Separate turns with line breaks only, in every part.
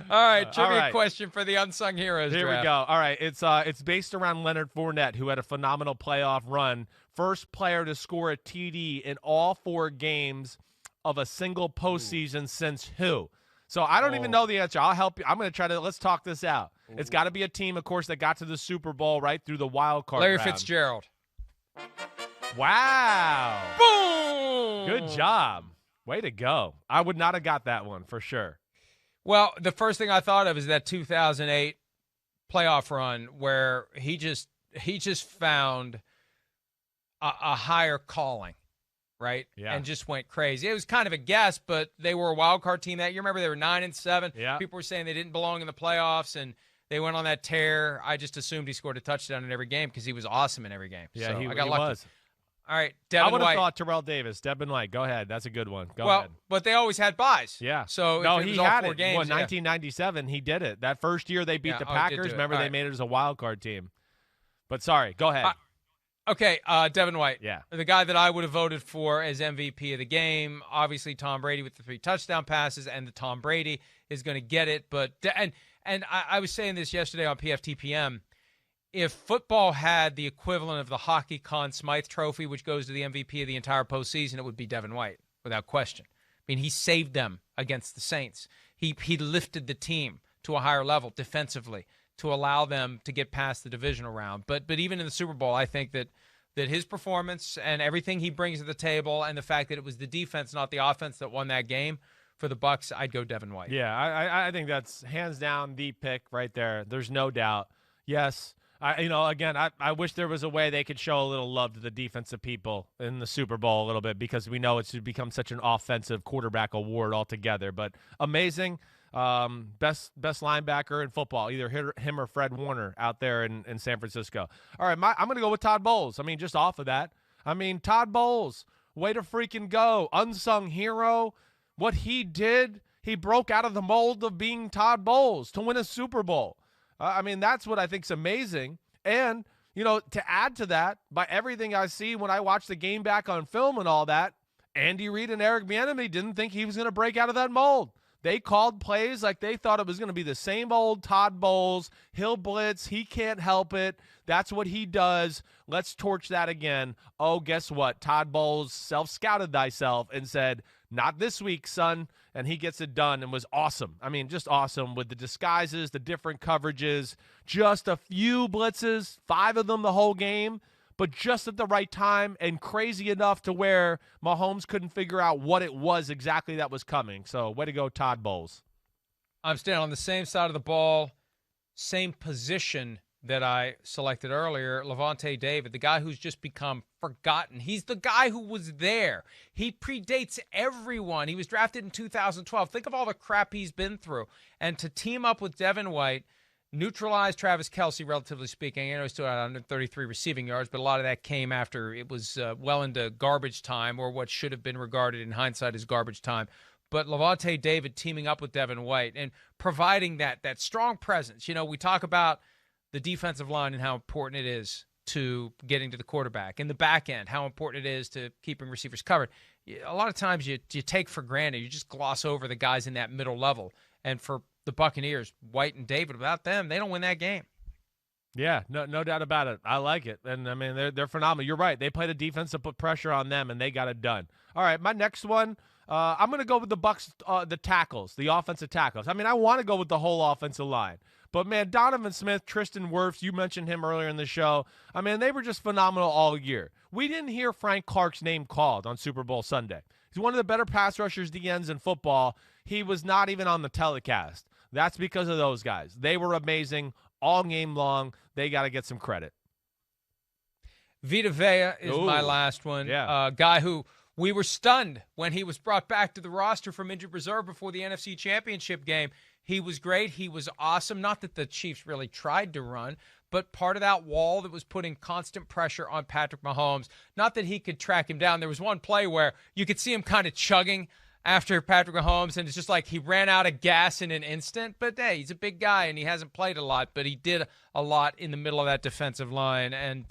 All right, trivia
all right.
question for the Unsung Heroes
Here
draft.
we go. All right, it's based around Leonard Fournette, who had a phenomenal playoff run. First player to score a TD in all 4 games of a single postseason since who? So I don't even know the answer. I'll help you. I'm going to try to – let's talk this out. It's got to be a team, of course, that got to the Super Bowl right through the wild card
Larry
round.
Fitzgerald.
Wow.
Boom!
Good job. Way to go. I would not have got that one for sure.
Well, the first thing I thought of is that 2008 playoff run where he just found a higher calling, right?
Yeah.
And just went crazy. It was kind of a guess, but they were a wild card team that year. Remember, they were 9-7.
Yeah.
People were saying they didn't belong in the playoffs, and they went on that tear. I just assumed he scored a touchdown in every game because he was awesome in every game.
Yeah,
so
he
I got lucky.
was.
All right,
I
Devin
would have
White.
thought Terrell Davis, Devin White. Go ahead. That's a good one. Go
Well,
ahead.
but they always had buys.
Yeah.
So
no,
if it
he
was all
had
4
it.
games.
Well,
yeah.
1997, he did it. That first year they beat
Yeah,
the
oh, he did
Packers.
do it.
Remember,
All
they
right.
made it as a wild card team. But sorry, go ahead.
Okay, Devin White.
Yeah.
The guy that I would have voted for as MVP of the game. Obviously, Tom Brady with the 3 touchdown passes, and the Tom Brady is going to get it. But I was saying this yesterday on PFT PM. If football had the equivalent of the hockey Conn Smythe Trophy, which goes to the MVP of the entire postseason, it would be Devin White, without question. I mean, he saved them against the Saints. He lifted the team to a higher level defensively to allow them to get past the divisional round. But even in the Super Bowl, I think that his performance and everything he brings to the table and the fact that it was the defense, not the offense, that won that game for the Bucs, I'd go Devin White.
Yeah, I think that's hands down the pick right there. There's no doubt. Yes. I wish there was a way they could show a little love to the defensive people in the Super Bowl a little bit because we know it's become such an offensive quarterback award altogether. But amazing. Best linebacker in football, either him or Fred Warner out there in San Francisco. All right, I'm going to go with Todd Bowles. I mean, just off of that. I mean, Todd Bowles, way to freaking go. Unsung hero. What he did, he broke out of the mold of being Todd Bowles to win a Super Bowl. I mean, that's what I think is amazing. And, to add to that, by everything I see when I watch the game back on film and all that, Andy Reid and Eric Bieniemy didn't think he was going to break out of that mold. They called plays like they thought it was going to be the same old Todd Bowles. He'll blitz. He can't help it. That's what he does. Let's torch that again. Oh, guess what? Todd Bowles self-scouted thyself and said, not this week, son. And he gets it done and was awesome. I mean, just awesome with the disguises, the different coverages, just a few blitzes, 5 of them the whole game, but just at the right time and crazy enough to where Mahomes couldn't figure out what it was exactly that was coming. So way to go, Todd Bowles.
I'm standing on the same side of the ball, same position that I selected earlier, Levante David, the guy who's just become forgotten. He's the guy who was there. He predates everyone. He was drafted in 2012. Think of all the crap he's been through. And to team up with Devin White, neutralize Travis Kelce, relatively speaking. I know he's still at 133 receiving yards, but a lot of that came after it was well into garbage time, or what should have been regarded in hindsight as garbage time. But Levante David teaming up with Devin White and providing that strong presence. We talk about the defensive line and how important it is to getting to the quarterback. In the back end, how important it is to keeping receivers covered. A lot of times you take for granted. You just gloss over the guys in that middle level. And for the Buccaneers, White and David, without them, they don't win that game.
Yeah, no doubt about it. I like it. And, I mean, they're phenomenal. You're right. They played a defense to put pressure on them, and they got it done. All right, my next one, I'm going to go with the Bucs, the tackles, the offensive tackles. I mean, I want to go with the whole offensive line. But, man, Donovan Smith, Tristan Wirfs, you mentioned him earlier in the show. I mean, they were just phenomenal all year. We didn't hear Frank Clark's name called on Super Bowl Sunday. He's one of the better pass rushers, DNs in football. He was not even on the telecast. That's because of those guys. They were amazing all game long. They got to get some credit.
Vida Veya is my last one.
Yeah.
Guy who we were stunned when he was brought back to the roster from injured reserve before the NFC Championship game. He was great. He was awesome. Not that the Chiefs really tried to run, but part of that wall that was putting constant pressure on Patrick Mahomes. Not that he could track him down. There was one play where you could see him kind of chugging after Patrick Mahomes, and it's just like he ran out of gas in an instant. But, hey, he's a big guy, and he hasn't played a lot, but he did a lot in the middle of that defensive line. And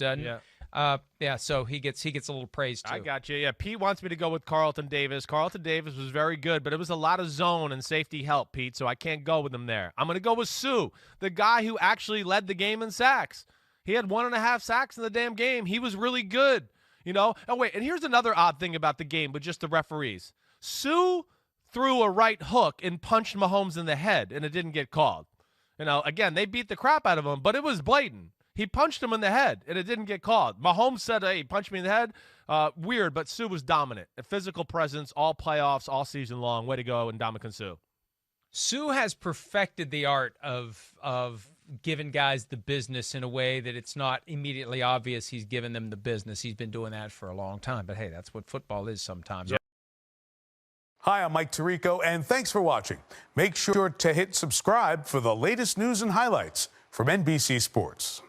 Yeah, so he gets a little praise too.
I got you. Yeah, Pete wants me to go with Carlton Davis. Carlton Davis was very good, but it was a lot of zone and safety help, Pete, so I can't go with him there. I'm going to go with Sue, the guy who actually led the game in sacks. He had 1.5 sacks in the damn game. He was really good, you know. Oh, wait, and here's another odd thing about the game with just the referees. Sue threw a right hook and punched Mahomes in the head, and it didn't get called. You know, again, they beat the crap out of him, but it was blatant. He punched him in the head, and it didn't get called. Mahomes said, hey, punch me in the head. Weird, but Sue was dominant. A physical presence, all playoffs, all season long. Way to go, Ndamukong Suh.
Sue has perfected the art of giving guys the business in a way that it's not immediately obvious he's giving them the business. He's been doing that for a long time. But, hey, that's what football is sometimes.
Yep.
Hi, I'm Mike Tirico, and thanks for watching. Make sure to hit subscribe for the latest news and highlights from NBC Sports.